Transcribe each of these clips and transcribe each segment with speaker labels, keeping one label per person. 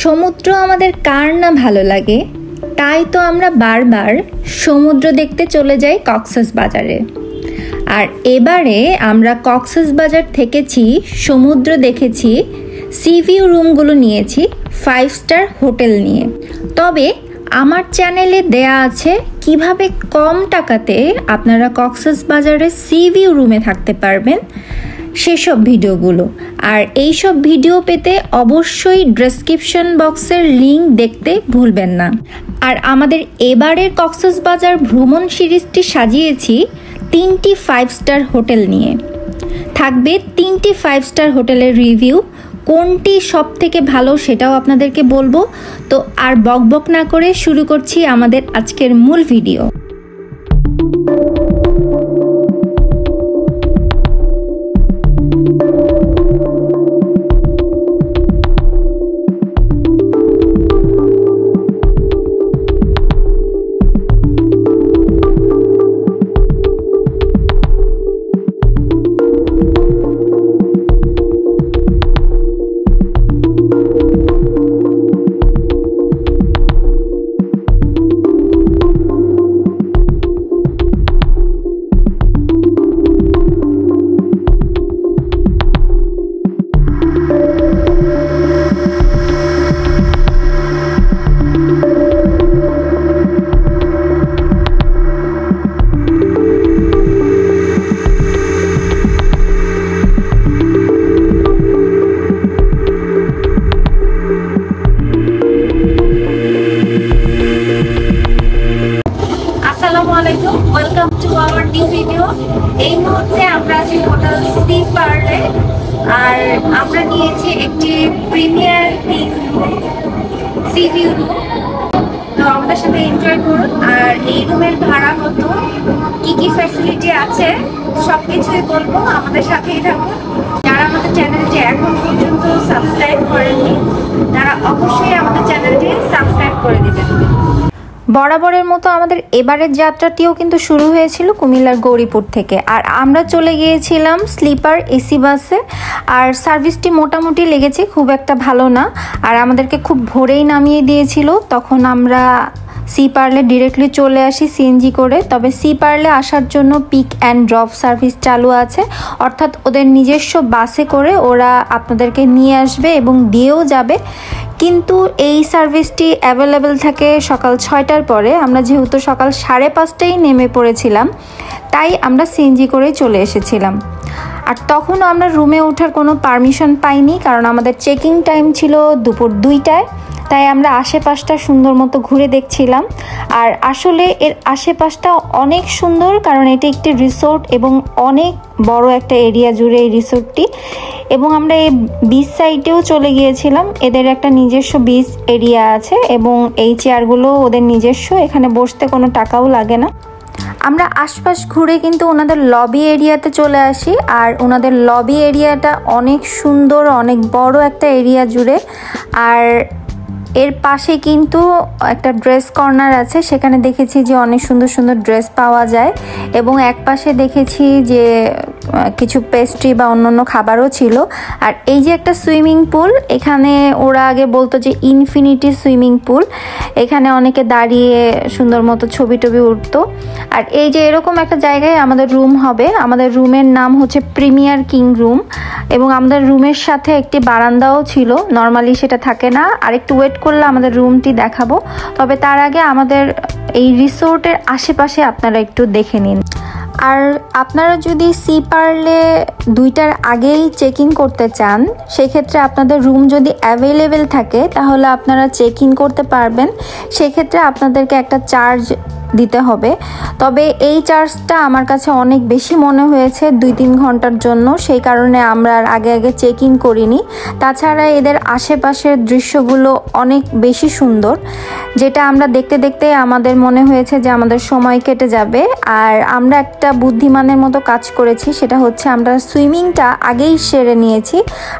Speaker 1: সমুদ্র আমাদের কার না ভালো লাগে, তাই তো আমরা বারবার সমুদ্র দেখতে চলে যাই কক্সবাজারে। আর এবারে আমরা কক্সবাজার থেকেছি, সমুদ্র দেখেছি, সি ভিউ রুমগুলো নিয়েছি 5 স্টার হোটেল নিয়ে। তবে আমার চ্যানেলে দেয়া আছে কিভাবে কম টাকাতে আপনারা কক্সবাজারে সি ভিউ রুমে থাকতে পারবেন সেসব ভিডিওগুলো। আর এইসব ভিডিও পেতে অবশ্যই ডেসক্রিপশন বক্সের লিংক দেখতে ভুলবেন না। আর আমাদের এবারের কক্সবাজার ভ্রমণ সিরিজটি সাজিয়েছি 3টি 5 স্টার হোটেল নিয়ে। থাকবে 3টি 5 স্টার হোটেলের রিভিউ, কোনটি সব থেকে ভালো সেটাও আপনাদেরকে বলবো। তো আর বকবক না করে শুরু করছি আমাদের আজকের মূল video. Welcome to our new video. এই মুহূর্তে আমরা আছি হোটেল সি পার্লে, আর আমরা নিয়েছি একটি প্রিমিয়ার সি ভিউ রুম। তো আমাদের সাথে এনজয় করুন। আর এই রুমের ভাড়া কত, কি কি ফ্যাসিলিটি আছে সবকিছুই বলবো, আমাদের সাথেই থাকুন। যারা আমাদের চ্যানেলটি এখন পর্যন্ত সাবস্ক্রাইব করেননি তারা অবশ্যই আমাদের চ্যানেলটি সাবস্ক্রাইব করে দিবেন। বরাবরের মতো আমাদের এবারের যাত্রাটিও কিন্তু শুরু হয়েছিল কুমিল্লার গৌরীপুর থেকে। আর আমরা চলে গিয়েছিলাম স্লিপার এসি বাসে। আর সার্ভিসটি মোটামুটি লেগেছে, খুব একটা ভালো না। আর আমাদেরকে খুব ভোরেই নামিয়ে দিয়েছিল। তখন আমরা সি পার্লে ডিরেক্টলি চলে আসি সিএনজি করে। তবে সি পার্লে আসার জন্য পিক অ্যান্ড ড্রপ সার্ভিস চালু আছে, অর্থাৎ ওদের নিজস্ব বাসে করে ওরা আপনাদেরকে নিয়ে আসবে এবং দিয়েও যাবে। কিন্তু এই সার্ভিসটি অ্যাভেলেবেল থাকে সকাল 6টার পরে। আমরা যেহেতু সকাল 5:30টায় নেমে পড়েছিলাম, তাই আমরা সিএনজি করেই চলে এসেছিলাম। আর তখনও আমরা রুমে ওঠার কোনো পারমিশন পাইনি, কারণ আমাদের চেকিং টাইম ছিল দুপুর 2টায়। তাই আমরা আশেপাশটা সুন্দর মতো ঘুরে দেখছিলাম। আর আসলে এর আশেপাশটা অনেক সুন্দর, কারণ এটি একটি রিসোর্ট এবং অনেক বড় একটা এরিয়া জুড়ে এই রিসোর্টটি। এবং আমরা এই বিচ সাইডেও চলে গিয়েছিলাম। এদের একটা নিজস্ব বিচ এরিয়া আছে এবং এই চেয়ারগুলো ওদের নিজস্ব, এখানে বসতে কোনো টাকাও লাগে না। আমরা আশপাশ ঘুরে কিন্তু ওনাদের লবি এরিয়াতে চলে আসি। আর ওনাদের লবি এরিয়াটা অনেক সুন্দর, অনেক বড় একটা এরিয়া জুড়ে। আর এর পাশে কিন্তু একটা ড্রেস কর্নার আছে, সেখানে দেখেছি যে অনেক সুন্দর সুন্দর ড্রেস পাওয়া যায়। এবং এক পাশে দেখেছি যে কিছু পেস্ট্রি বা অন্যান্য খাবারও ছিল। আর এই যে একটা সুইমিং পুল, এখানে ওরা আগে বলতো যে ইনফিনিটি সুইমিং পুল। এখানে অনেকে দাঁড়িয়ে সুন্দর মতো ছবি টবি উঠতো। আর এই যে এরকম একটা জায়গায় আমাদের রুম হবে। আমাদের রুমের নাম হচ্ছে প্রিমিয়ার কিং রুম। এবং আমাদের রুমের সাথে একটি বারান্দাও ছিল, নর্মালি সেটা থাকে না। আর একটু ওয়েট করলে আমাদের রুমটি দেখাবো। তবে তার আগে আমাদের এই রিসোর্টের আশেপাশে আপনারা একটু দেখে নিন। আর আপনারা যদি সি পার্লে 2টার আগেই চেক ইন করতে চান, সেক্ষেত্রে আপনাদের রুম যদি অ্যাভেলেবেল থাকে তাহলে আপনারা চেক ইন করতে পারবেন। সেক্ষেত্রে আপনাদেরকে একটা চার্জ দিতে হবে। তবে এই চার্জটা আমার কাছে অনেক বেশি মনে হয়েছে 2-3 ঘন্টার জন্য, সেই কারণে আমরা আর আগে চেক ইন করিনি। তাছাড়া এদের আশেপাশের দৃশ্যগুলো অনেক বেশি সুন্দর, যেটা আমরা দেখতে দেখতে আমাদের মনে হয়েছে যে আমাদের সময় কেটে যাবে। আর আমরা একটা বুদ্ধিমানের মতো কাজ করেছি, সেটা হচ্ছে আমরা সুইমিংটা আগেই সেরে নিয়েছি,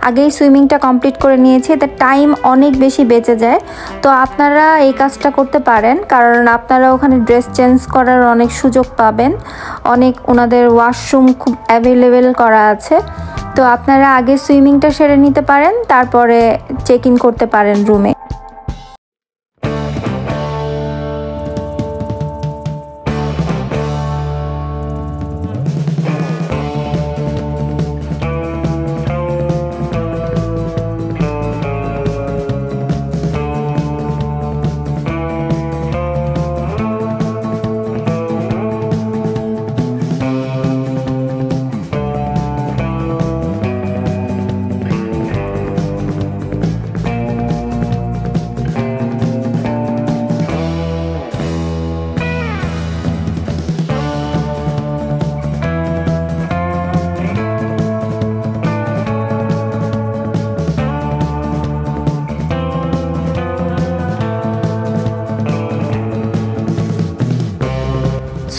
Speaker 1: আগেই সুইমিংটা কমপ্লিট করে নিয়েছি। এতে টাইম অনেক বেশি বেঁচে যায়। তো আপনারা এই কাজটা করতে পারেন, কারণ আপনারা ওখানে ড্রেস চেঞ্জ করার অনেক সুযোগ পাবেন। অনেক ওনাদের ওয়াশরুম খুব অ্যাভেলেবেল করা আছে। তো আপনারা আগে সুইমিংটা সেরে নিতে পারেন, তারপরে চেক ইন করতে পারেন রুমে।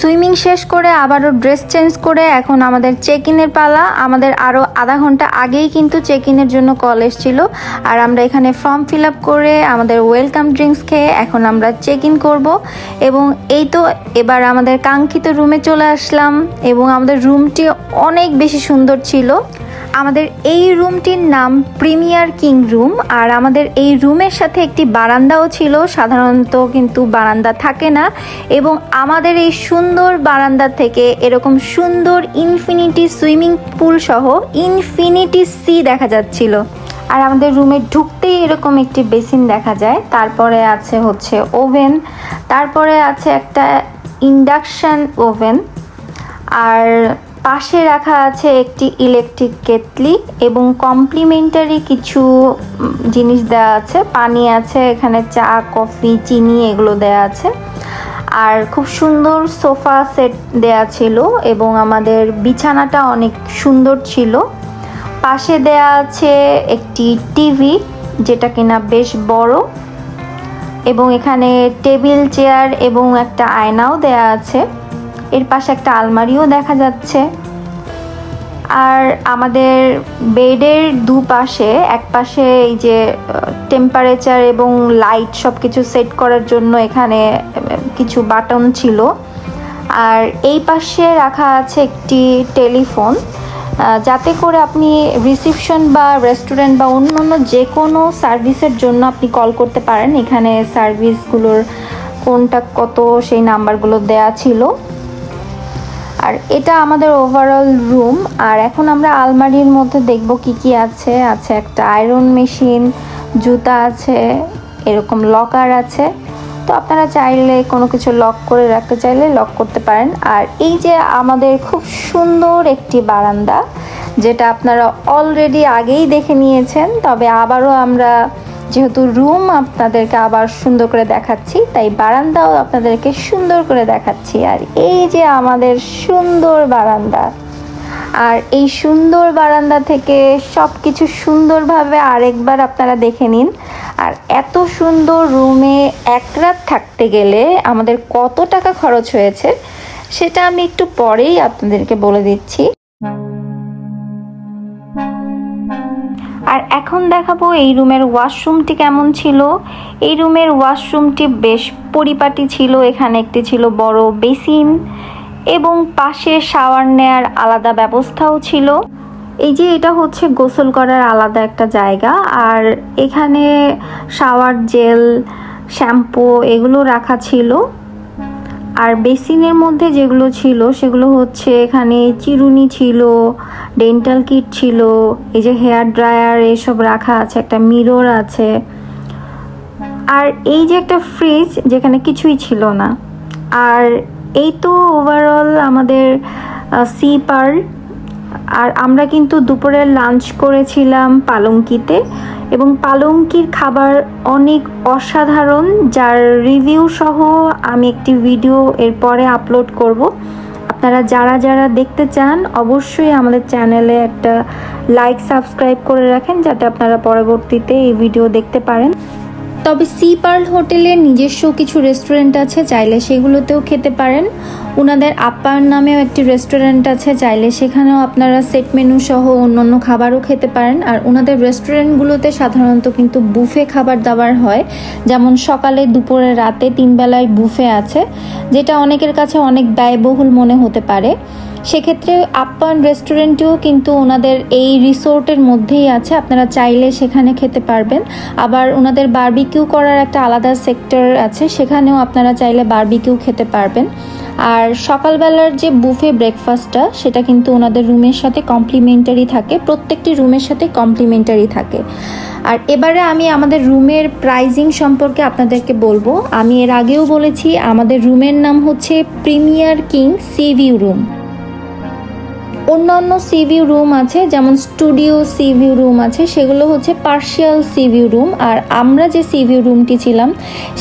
Speaker 1: সুইমিং শেষ করে আবারও ড্রেস চেঞ্জ করে এখন আমাদের চেক ইনের পালা। আমাদের আরও আধা ঘন্টা আগেই কিন্তু চেক ইনের জন্য কল এসেছিল, আর আমরা এখানে ফর্ম ফিল আপ করে আমাদের ওয়েলকাম ড্রিঙ্কস খেয়ে এখন আমরা চেক ইন করবো। এবং এই তো এবার আমাদের কাঙ্ক্ষিত রুমে চলে আসলাম, এবং আমাদের রুমটি অনেক বেশি সুন্দর ছিল। আমাদের এই রুমটির নাম প্রিমিয়ার কিং রুম, আর আমাদের এই রুমের সাথে একটি বারান্দাও ছিল। সাধারণত কিন্তু বারান্দা থাকে না, এবং আমাদের এই সুন্দর বারান্দা থেকে এরকম সুন্দর ইনফিনিটি সুইমিং পুল সহ ইনফিনিটি সি দেখা যাচ্ছিল। আর আমাদের রুমে ঢুকতেই এরকম একটি বেসিন দেখা যায়, তারপরে আছে হচ্ছে ওভেন, তারপরে আছে একটা ইন্ডাকশন ওভেন, আর পাশে রাখা আছে একটি ইলেকট্রিক কেটলি, এবং কমপ্লিমেন্টারি কিছু জিনিস দেওয়া আছে, পানি আছে এখানে, চা কফি চিনি এগুলো দেওয়া আছে। আর খুব সুন্দর সোফা সেট দেয়া ছিল, এবং আমাদের বিছানাটা অনেক সুন্দর ছিল। পাশে দেয়া আছে একটি টিভি যেটা কিনা বেশ বড়, এবং এখানে টেবিল চেয়ার এবং একটা আয়নাও দেয়া আছে। এর পাশে একটা আলমারিও দেখা যাচ্ছে। আর আমাদের বেডের দুপাশে, এক পাশে এই যে টেম্পারেচার এবং লাইট সব কিছু সেট করার জন্য এখানে কিছু বাটন ছিল। আর এই পাশে রাখা আছে একটি টেলিফোন, যাতে করে আপনি রিসিপশন বা রেস্টুরেন্ট বা অন্য যে কোনো সার্ভিসের জন্য আপনি কল করতে পারেন। এখানে সার্ভিসগুলোর কোনটা কত সেই নাম্বারগুলো দেয়া ছিল। আর এটা আমাদের ওভারঅল রুম। আর এখন আমরা আলমারির মধ্যে দেখব কি কি আছে। আছে একটা আয়রন মেশিন, জুতা আছে, এরকম লকার আছে। তো আপনারা চাইলে কোনো কিছু লক করে রাখতে চাইলে লক করতে পারেন। আর এই যে আমাদের খুব সুন্দর একটি বারান্দা, যেটা আপনারা অলরেডি আগেই দেখে নিয়েছেন, তবে আবারও আমরা যেহেতু রুম আপনাদেরকে আবার সুন্দর করে দেখাচ্ছি, তাই বারান্দাও আপনাদেরকে সুন্দর করে দেখাচ্ছি। আর এই যে আমাদের সুন্দর বারান্দা, আর এই সুন্দর বারান্দা থেকে সব কিছু সুন্দরভাবে আরেকবার আপনারা দেখে নিন। আর এত সুন্দর রুমে এক রাত থাকতে গেলে আমাদের কত টাকা খরচ হয়েছে সেটা আমি একটু পরেই আপনাদেরকে বলে দিচ্ছি। আর এখন দেখাবো এই রুমের ওয়াশরুমটি কেমন ছিল। এই রুমের ওয়াশরুমটি বেশ পরিপাটি ছিল। এখানে একটি ছিল বড় বেসিন, এবং পাশে শাওয়ার নেয়ার আলাদা ব্যবস্থাও ছিল। এই যে এটা হচ্ছে গোসল করার আলাদা একটা জায়গা, আর এখানে শাওয়ার জেল, শ্যাম্পু এগুলো রাখা ছিল। আর বেসিনের মধ্যে যেগুলো ছিল সেগুলো হচ্ছে এখানে চিরুনি ছিল, ডেন্টাল কিট ছিল, এই যে হেয়ার ড্রায়ার এসব রাখা আছে, একটা মিরর আছে। আর এই যে একটা ফ্রিজ যেখানে কিছুই ছিল না। আর এই তো ওভারঅল আমাদের সি পার্ল। আর আমরা কিন্তু দুপুরের লাঞ্চ করেছিলাম পালঙ্কিতে, এবং পালঙ্কির খাবার অনেক অসাধারণ, যার রিভিউ সহ আমি একটি ভিডিও এরপরে আপলোড করব। আপনারা যারা যারা দেখতে চান অবশ্যই আমাদের চ্যানেলে একটা লাইক সাবস্ক্রাইব করে রাখেন, যাতে আপনারা পরবর্তীতে এই ভিডিও দেখতে পারেন। তবে সি পার্ল হোটেলের নিজস্ব কিছু রেস্টুরেন্ট আছে, চাইলে সেগুলোতেও খেতে পারেন। ওনাদের আপ্যায়ন নামেও একটি রেস্টুরেন্ট আছে, চাইলে সেখানেও আপনারা সেট মেনু সহ অন্যান্য খাবারও খেতে পারেন। আর ওনাদের রেস্টুরেন্টগুলোতে সাধারণত কিন্তু বুফে খাবার দাবার হয়, যেমন সকালে, দুপুরে, রাতে 3 বেলায় বুফে আছে, যেটা অনেকের কাছে অনেক ব্যয়বহুল মনে হতে পারে। সেক্ষেত্রে আপ্যায়ন রেস্টুরেন্টেও কিন্তু ওনাদের এই রিসোর্টের মধ্যেই আছে, আপনারা চাইলে সেখানে খেতে পারবেন। আবার ওনাদের বারবিকিউ করার একটা আলাদা সেক্টর আছে, সেখানেও আপনারা চাইলে বারবিকিউ খেতে পারবেন। আর সকালবেলার যে বুফে ব্রেকফাস্টটা সেটা কিন্তু ওনাদের রুমের সাথে কমপ্লিমেন্টারি থাকে, প্রত্যেকটি রুমের সাথে কমপ্লিমেন্টারি থাকে। আর এবারে আমি আমাদের রুমের প্রাইজিং সম্পর্কে আপনাদেরকে বলবো। আমি এর আগেও বলেছি আমাদের রুমের নাম হচ্ছে premier king C view room. অন্যান্য সি ভিউ রুম আছে, যেমন স্টুডিও সি ভিউ রুম আছে, সেগুলো হচ্ছে পার্শিয়াল সি ভিউ রুম। আর আমরা যে সি ভিউ রুমটি ছিলাম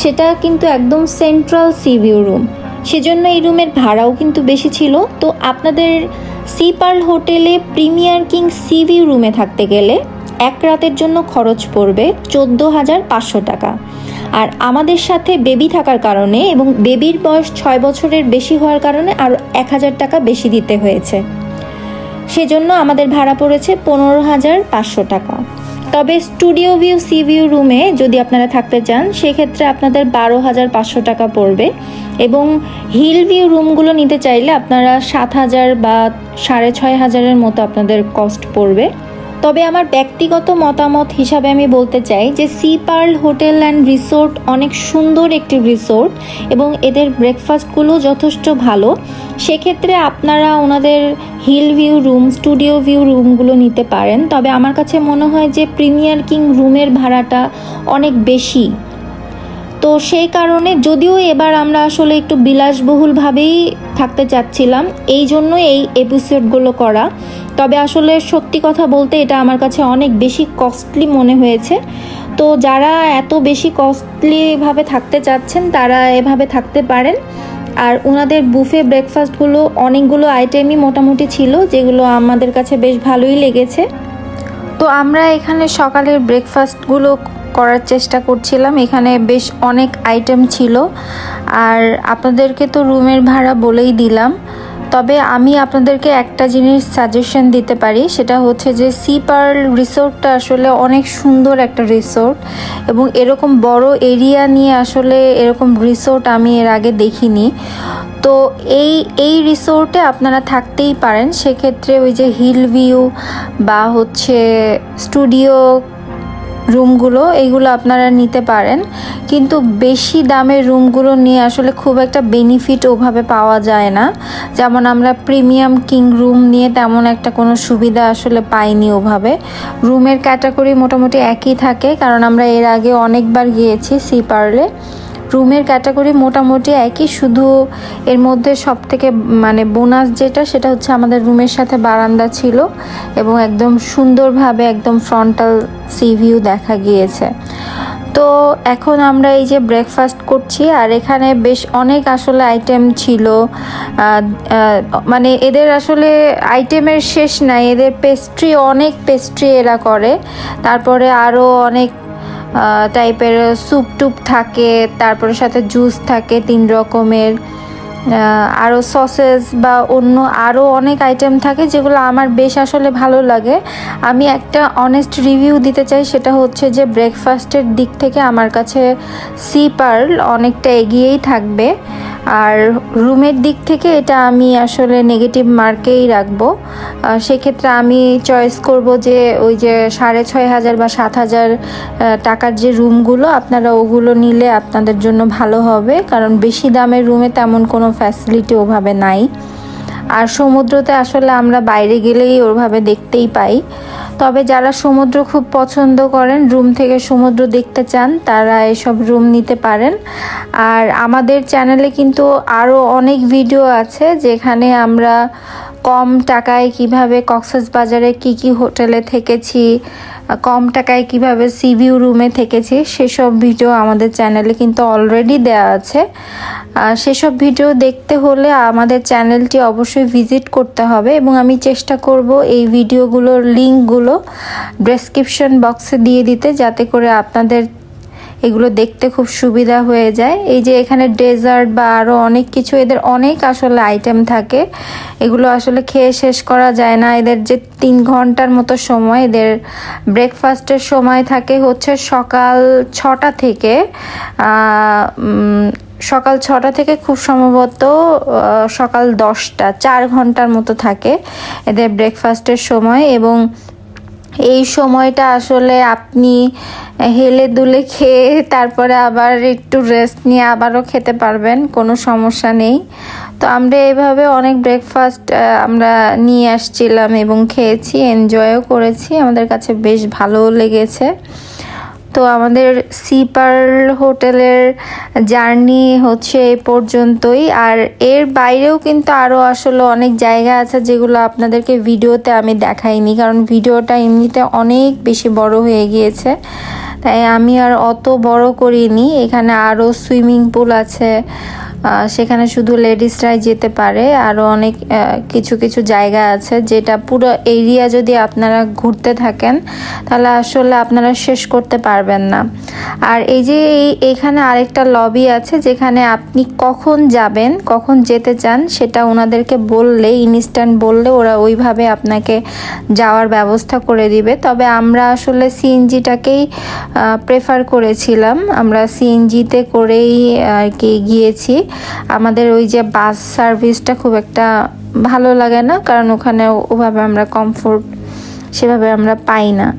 Speaker 1: সেটা কিন্তু একদম সেন্ট্রাল সি ভিউ রুম, সেজন্য এই রুমের ভাড়াও কিন্তু বেশি ছিল। তো আপনাদের সি পার্ল হোটেলে প্রিমিয়ার কিং সি ভিউ রুমে থাকতে গেলে এক রাতের জন্য খরচ পড়বে 14,500 টাকা।
Speaker 2: আর আমাদের সাথে বেবি থাকার কারণে এবং বেবির বয়স 6 বছরের বেশি হওয়ার কারণে আরও 1000 টাকা বেশি দিতে হয়েছে। সেজন্য আমাদের ভাড়া পড়েছে 15,500 টাকা। তবে স্টুডিও ভিউ সি ভিউ রুমে যদি আপনারা থাকতে চান সেক্ষেত্রে আপনাদের 12,500 টাকা পড়বে, এবং হিল ভিউ রুমগুলো নিতে চাইলে আপনারা 7,000 বা 6,500-এর মতো আপনাদের কস্ট পড়বে। তবে আমার ব্যক্তিগত মতামত হিসাবে আমি বলতে চাই যে sea pearl hotel and resort অনেক সুন্দর একটি রিসোর্ট এবং এদের ব্রেকফাস্টগুলো যথেষ্ট ভালো। সেক্ষেত্রে আপনারা ওনাদের hill view room, studio view রুমগুলো নিতে পারেন। তবে আমার কাছে মনে হয় যে প্রিমিয়ার কিং রুমের ভাড়াটা অনেক বেশি, তো সেই কারণে যদিও এবার আমরা আসলে একটু বিলাসবহুলভাবেই থাকতে চাচ্ছিলাম, এই জন্য এই এপিসোডগুলো করা। তবে আসলে সত্যি কথা বলতে এটা আমার কাছে অনেক বেশি কস্টলি মনে হয়েছে। তো যারা এত বেশি কস্টলিভাবে থাকতে চাচ্ছেন তারা এভাবে থাকতে পারেন। আর ওনাদের বুফে ব্রেকফাস্টগুলো অনেকগুলো আইটেমই মোটামুটি ছিল, যেগুলো আমাদের কাছে বেশ ভালোই লেগেছে। তো আমরা এখানে সকালের ব্রেকফাস্টগুলো করার চেষ্টা করছিলাম। এখানে বেশ অনেক আইটেম ছিল, আর আপনাদেরকে তো রুমের ভাড়া বলেই দিলাম। তবে আমি আপনাদেরকে একটা জিনিস সাজেশন দিতে পারি, সেটা হচ্ছে যে সি পার্ল রিসোর্টটা আসলে অনেক সুন্দর একটা রিসোর্ট, এবং এরকম বড় এরিয়া নিয়ে আসলে এরকম রিসোর্ট আমি এর আগে দেখিনি। তো এই রিসোর্টে আপনারা থাকতেই পারেন। সেক্ষেত্রে ওই যে হিল ভিউ বা হচ্ছে স্টুডিও রুমগুলো এইগুলো আপনারা নিতে পারেন, কিন্তু বেশি দামের রুমগুলো নিয়ে আসলে খুব একটা বেনিফিট ওভাবে পাওয়া যায় না। যেমন আমরা প্রিমিয়াম কিং রুম নিয়ে তেমন একটা কোনো সুবিধা আসলে পাইনি ওভাবে। রুমের ক্যাটাগরি মোটামুটি একই থাকে, কারণ আমরা এর আগে অনেকবার গিয়েছি সি পার্লে। রুমের ক্যাটাগরি মোটামুটি একই, শুধু এর মধ্যে সব থেকে মানে বোনাস যেটা সেটা হচ্ছে আমাদের রুমের সাথে বারান্দা ছিল এবং একদম সুন্দরভাবে একদম ফ্রন্টাল সি ভিউ দেখা গিয়েছে। তো এখন আমরা এই যে ব্রেকফাস্ট করছি, আর এখানে বেশ অনেক আসলে আইটেম ছিল। মানে এদের আসলে আইটেমের শেষ নাই, এদের অনেক পেস্ট্রি এরা করে। তারপরে আরও অনেক টাইপের স্যুপ টুপ থাকে, তারপরে সাথে জুস থাকে 3 রকমের, আরও সসেস বা অন্য আরও অনেক আইটেম থাকে, যেগুলো আমার বেশ আসলে ভালো লাগে। আমি একটা অনেস্ট রিভিউ দিতে চাই, সেটা হচ্ছে যে ব্রেকফাস্টের দিক থেকে আমার কাছে সি পার্ল অনেকটা এগিয়েই থাকবে, আর রুমের দিক থেকে এটা আমি আসলে নেগেটিভ মার্কেই রাখবো। সেক্ষেত্রে আমি চয়েস করব যে ওই যে 6,500 বা 7,000 টাকার যে রুমগুলো, আপনারা ওগুলো নিলে আপনাদের জন্য ভালো হবে, কারণ বেশি দামের রুমে তেমন কোনো ফ্যাসিলিটি ওভাবে নাই। আর সমুদ্রতে আসলে আমরা বাইরে গেলেই ওভাবে দেখতেই পাই। তবে যারা সমুদ্র খুব পছন্দ করেন, রুম থেকে সমুদ্র দেখতে চান, তারা এসব রুম নিতে পারেন। আর আমাদের চ্যানেলে কিন্তু আরও অনেক ভিডিও আছে যেখানে আমরা কম টাকায় কিভাবে কক্সবাজারে কি হোটেলে থেকেছি, কম টাকায় কিভাবে সি ভিউ রুমে থেকেছি, সেসব ভিডিও আমাদের চ্যানেলে কিন্তু অলরেডি দেওয়া আছে। সেসব ভিডিও দেখতে হলে আমাদের চ্যানেলটি অবশ্যই ভিজিট করতে হবে, এবং আমি চেষ্টা করব এই ভিডিওগুলোর লিঙ্কগুলো ডেসক্রিপশন বক্সে দিয়ে দিতে, যাতে করে আপনাদের এগুলো দেখতে খুব সুবিধা হয়ে যায়। এই যে এখানে ডেজার্ট বা আরও অনেক কিছু, এদের অনেক আসলে আইটেম থাকে, এগুলো আসলে খেয়ে শেষ করা যায় না। এদের যে 3 ঘন্টার মতো সময়, এদের ব্রেকফাস্টের সময় থাকে হচ্ছে সকাল 6টা থেকে খুব সম্ভবত সকাল 10টা, 4 ঘন্টার মতো থাকে এদের ব্রেকফাস্টের সময়। এবং এই সময়টা আসলে আপনি হেলে দুলে খেয়ে তারপরে আবার একটু রেস্ট নিয়ে আবারও খেতে পারবেন, কোনো সমস্যা নেই। তো আমরা এভাবে অনেক ব্রেকফাস্ট আমরা নিয়ে আসছিলাম এবং খেয়েছি, এনজয়ও করেছি, আমাদের কাছে বেশ ভালোও লেগেছে। তো আমাদের সি পার্ল হোটেলের জার্নি হচ্ছে এই পর্যন্তই। আর এর বাইরেও কিন্তু আরও আসলে অনেক জায়গা আছে যেগুলো আপনাদেরকে ভিডিওতে আমি দেখাইনি, কারণ ভিডিওটা এমনিতে অনেক বেশি বড় হয়ে গিয়েছে, তাই আমি আর অত বড় করিনি। এখানে আরও সুইমিং পুল আছে, সেখানে শুধু লেডিসরাই যেতে পারে। আরও অনেক কিছু কিছু জায়গা আছে যেটা পুরো এরিয়া যদি আপনারা ঘুরতে থাকেন তাহলে আসলে আপনারা শেষ করতে পারবেন না। আর এই যে এখানে আরেকটা লবি আছে যেখানে আপনি কখন যাবেন, কখন যেতে চান সেটা ওনাদেরকে বললে, ইনস্ট্যান্ট বললে ওরা ওইভাবে আপনাকে যাওয়ার ব্যবস্থা করে দিবে। তবে আমরা আসলে সিএনজিটাকেই প্রেফার করেছিলাম, আমরা সিএনজিতে করেই আর কি গিয়েছি। আমাদের ওই যে বাস সার্ভিসটা খুব একটা ভালো লাগে না, কারণ ওখানে ওভাবে আমরা কমফোর্ট সেভাবে আমরা পাই না।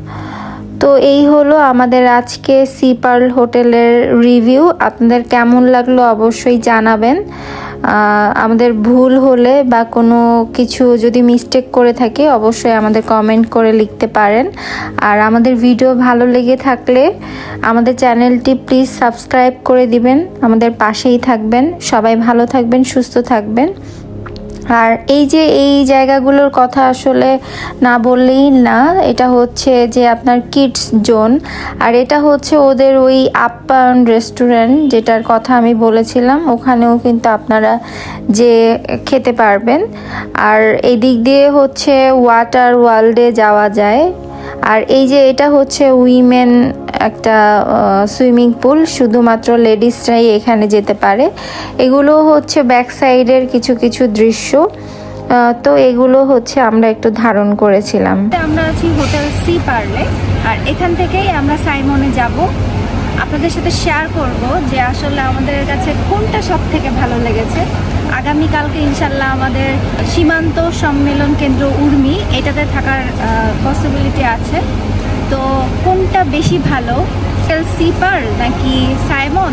Speaker 2: তো এই হলো আমাদের আজকে সি পার্ল হোটেলের রিভিউ। আপনাদের কেমন লাগলো অবশ্যই জানাবেন। আমাদের ভুল হলে বা কোনো কিছু যদি মিস্টেক করে থাকি অবশ্যই আমাদের কমেন্ট করে লিখতে পারেন। আর আমাদের ভিডিও ভালো লেগে থাকলে আমাদের চ্যানেলটি প্লিজ সাবস্ক্রাইব করে দিবেন, আমাদের পাশেই থাকবেন। সবাই ভালো থাকবেন, সুস্থ থাকবেন। আর এই যে এই জায়গাগুলোর কথা আসলে না বললেই না, এটা হচ্ছে যে আপনার কিডস জোন, আর এটা হচ্ছে ওদের ওই আপ্যায়ন রেস্টুরেন্ট যেটার কথা আমি বলেছিলাম, ওখানেও কিন্তু আপনারা যে খেতে পারবেন। আর এই দিক দিয়ে হচ্ছে ওয়াটার ওয়ার্ল্ডে যাওয়া যায়। আর এই যে এটা হচ্ছে উইমেন একটা সুইমিং পুল, শুধুমাত্র লেডিসরাই এখানে যেতে পারে। এগুলো হচ্ছে ব্যাক সাইডের কিছু কিছু দৃশ্য, তো এগুলো হচ্ছে আমরা একটু ধারণ করেছিলাম।
Speaker 1: আমরা আছি হোটেল সি পার্লে, আর এখান থেকেই আমরা সাইমনে যাব। আপনাদের সাথে শেয়ার করব যে আসলে আমাদের কাছে কোনটা সব থেকে ভালো লেগেছে। আগামীকালকে ইনশাল্লাহ আমাদের সীমান্ত সম্মেলন কেন্দ্র উর্মি এটাতে থাকার পসিবিলিটি আছে। তো কোনটা বেশি ভালো, হোটেল সি পার্ল নাকি সাইমন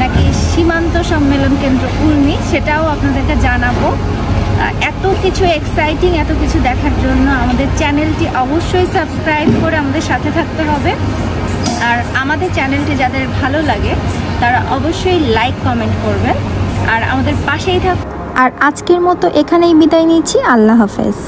Speaker 1: নাকি সীমান্ত সম্মেলন কেন্দ্র উর্মি, সেটাও আপনাদেরকে জানাবো। এত কিছু এক্সাইটিং, এত কিছু দেখার জন্য আমাদের চ্যানেলটি অবশ্যই সাবস্ক্রাইব করে আমাদের সাথে থাকতে হবে। আর আমাদের চ্যানেলটি যাদের ভালো লাগে তারা অবশ্যই লাইক কমেন্ট করবেন আর আমাদের পাশেই থাক।
Speaker 2: আর আজকের মতো এখানেই বিদায় নিচ্ছি। আল্লাহ হাফেজ।